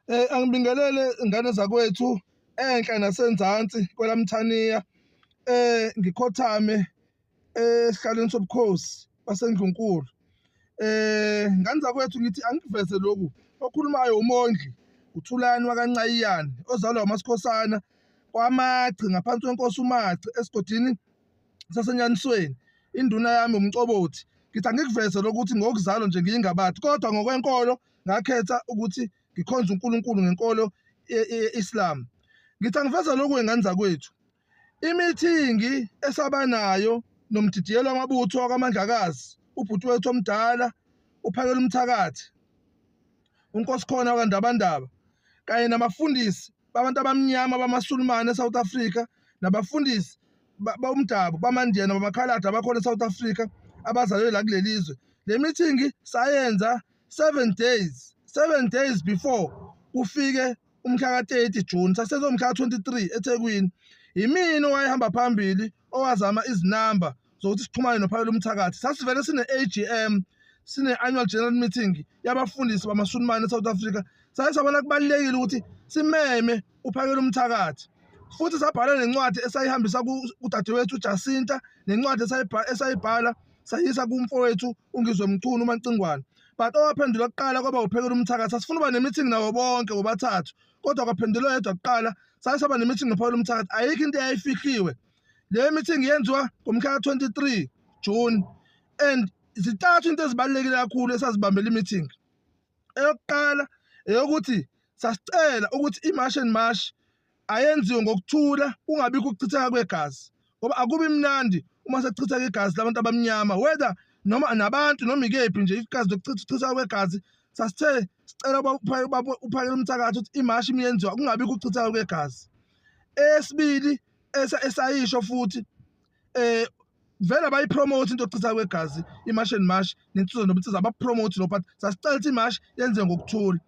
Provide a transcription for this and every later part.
Angibingelele ingane zakwethu enhla nasenzansi kwelamthaniya ngikhothame esihlalweni sobukhosi baseNdlunkulu. Ngane zakwethu ngithi angiveze lokhu okhulumayo uMondli uThulani wakaNcayiyane ozalwa uMasikhosana kwaMaci ngaphansi kwenkosi uMaci esigodini saseNyanisweni. Induna yami umcobothi. Ngithi angikuveze lokuthi ngokuzalwa nje ngiyingabathi kodwa ngokwenkolo ngakhetha ukuthi ngikhonze uNkulunkulu ngenkolo ye-Islam. Ngithi angiveze lokhu ingane zakwethu. Imithingi esabanayo nomdidiyelo wamabutho wakwamandlakazi, ubhuti wethu omdala uPhakela uMthakathi, uNkosikhona wakwaNdabandaba, kanye nabafundisi babantu abamnyama bamaSulumane eSouth Africa nabafundisi bomdabu bamaNdiya nabamakhaladi abakhona eSouth Africa abazalwe la kuleli lizwe. Le mithingi sayenza 7 days before kufike umhla ka-30 June, sasenza umhla ka-23 eThekwini. Yimina owayehamba phambili owazama izinamba zokuthi sixhumane noPhakela uMthakathi. Sasivele sine-AGM, sine-annual general meeting yabafundisi bamaSulumane eSouth Africa. Sabona kubalulekile ukuthi simeme uPhakela uMthakathi. Futhi sabhala nencwadi esayihambisa kudadewethu uJacinta, nencwadi esayibhala sayisa kumfowethu uNgizwe Mchunu uMancingwane. But owaphendula kuqala kwaba uPhakela uMthakathi. Sasifuna ukuba ne-meeting nabo bonke bobathathu, kodwa kwaphendulwa yedwa kuqala. Sasaba ne-meeting noPhakela uMthakathi. Ayikho into eyayifihliwe. Le meeting yenziwa ngomhla ka-23 June and zintathu into ezibalulekile kakhulu esazibambela i-meeting. Eyokuqala eyokuthi sasicela ukuthi i-march and march ayenziwe ngokuthula, kungabikho ukuchitheka kwegazi, ngoba akubi mnandi uma sekuchitheka igazi labantu abamnyama, whether noma nabantu noma ikephi nje igazi lokuchitheka kwegazi. Sasithe sicela uPhakela uMthakathi ukuthi i-march iyenziwa kungabikho ukuchitheka kwegazi. Esibili esayisho futhi vele abayipromote into yokuchitheka kwegazi, i-march and march nensizwa nobunsiza abapromote no, but sasicela ukuthi i-march yenziwe ngokuthula.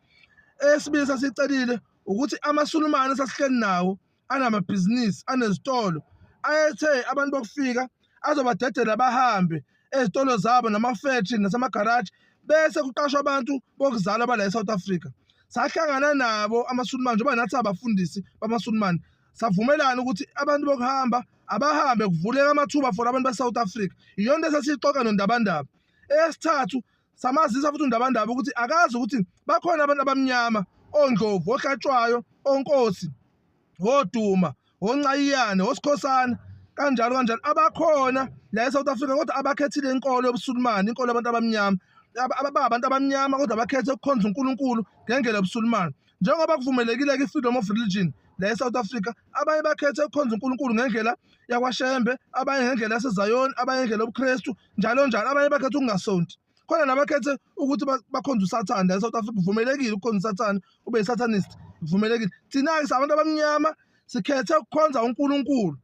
Esibili sasicelile ukuthi amaSulumane esasihleli nawo anamabhizinisi anezitolo ayethe abantu bokufika azobadedela bahambe ezitolo zabo nama-factory nasemagaraji bese kuqashwa abantu bokuzala abala eSouth Africa. Sahlangana nabo amaSulumane njengoba nathi abafundisi bamaSulumane savumelana ukuthi abantu bokuhamba abahambe kuvuleka amathuba for abantu beSouth Africa. Iyona into esasixoxa noNdabandaba. Eyesithathu samazisa futhi uNdabandaba ukuthi akazi ukuthi bakhona abantu abamnyama, oNdlovu, oHlatshwayo, oNkosi, oDuma, oNcayiyane, oSikhosana, kanjalo abakhona la eSouth Africa kodwa abakhethile inkolo yobuSulumane, inkolo yabantu abamnyama. Abantu abamnyama kodwa bakhethe ukukhonza uNkulunkulu ngendlela yobuSulumane. Njengoba kuvumelekile i-freedom of religion la eSouth Africa, abanye bakhethe ukukhonza uNkulunkulu ngendlela yakwaShembe, abanye ngendlela yaseZayoni, abanye ngendlela yobuKristu, njalo njalo. Abanye bakhethe ukungasonti, khona nabakhethe ukuthi bakhonza uSathane la eSouth Africa. Kuvumelekile ukukhonza uSathane, ube yi-Satanist, kuvumelekile. Thina-ke sabantu abamnyama sikhethe ukukhonza uNkulunkulu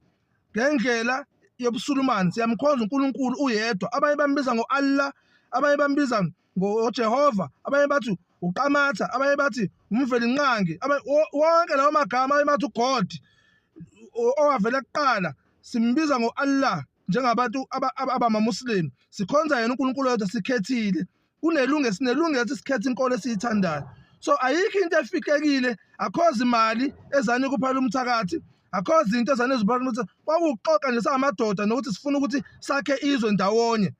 ngendlela yobuSulumane. Siyamkhonza uNkulunkulu uyedwa. Abanye bambiza ngo-Allah, abanye bambiza ngoJehova, abanye bathi uQamatha, abanye bathi umvelinqangi, wonke lawo magama. Abanye bathi uGod owavela kuqala simbiza ngo-Allah. Njengabantu abamaMuslim sikhonza yena uNkulunkulu yedwa, sikhethile. Sinelungelo ukuthi sikhethe inkolo esiyithandayo. So ayikho into efihlekile, akhozi imali ezane kuPhakela uMthakathi, akhozi into ezane kuPhakela uMthakathi. Kwakuxoxa nje sangamadoda nokuthi sifuna ukuthi sakhe izwe ndawonye.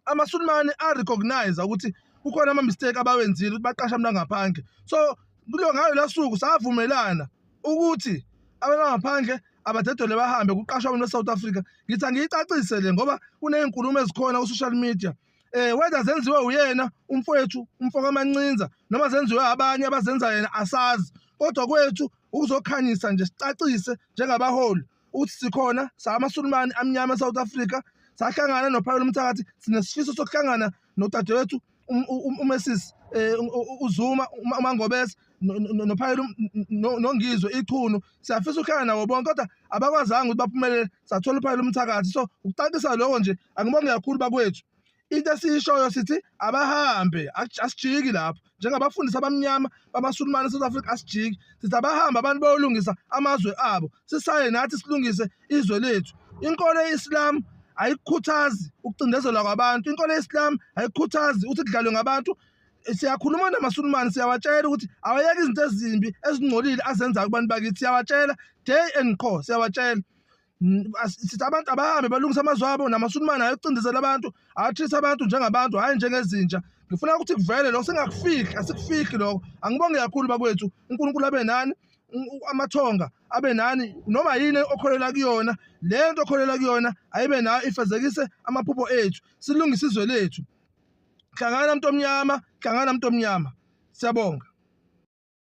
AmaSulumane a-recognize ukuthi kukhona ama-mistake abawenzile ukuthi baqasha abantu ngaphandle. So ngayo lasuku savumelana ukuthi abantu ngaphandle abadedele bahambe kuqashwa abantu eSouth Africa. Ngithi angiyicacise le ngoba kuney'nkulumo ezikhona ku-social media, whether zenziwe uyena umfowethu umfokaMancinza noma zenziwe abanye abazenza yena asazi, kodwa kwethu ukuzokhanyisa nje sicacise njengabaholi ukuthi sikhona samaSulumane amnyama eSouth Africa. Sahlangana noPhakela uMthakathi, sinesifiso sokuhlangana nodadewethu uMrs uZuma uMangobese noPhakela noNgizwe iChunu. Siyafisa ukuhlangana nabo bonke kodwa abakwazanga ukuthi baphumelele, sathola uPhakela uMthakathi. So ukucacisa lokho nje angibonge kakhulu bakwethu. Into esiyishoyo sithi abahambe, asijiki lapho njengabafundisi abamnyama bamaSulumane eSouth Africa. Asijiki sithi abahambe abantu bayolungisa amazwe abo, sisaye nathi silungise izwe lethu. Inkolo ye-Islam ayikukhuthazi ukucindezelwa kwabantu. Inkolo ye-Islam ayikukhuthazi ukuthi kudlalwe ngabantu. siyakhuluma namaSulumane siyawatshela ukuthi awayeke izinto ezimbi ezingcolile azenzayo kubantu bakithi, siyawatshela day and qho, siyawatshela. Sithi abantu abahambe balungisa amazwi abo, namaSulumane ayocindezela abantu, athisa abantu njengabantu hayi njengezinja. Ngifuna ukuthi kuvele lokho, singakufiki, asikufiki lokho. Angibonge kakhulu bakwethu, uNkulunkulu abe nani, amathonga abe nani, noma yini okholela kuyona, le nto okholela kuyona ayibe nayo ifezekise amaphupho ethu, silungise izwe lethu. Hlangana mntu omnyama, hlangana mntu omnyama. Siyabonga.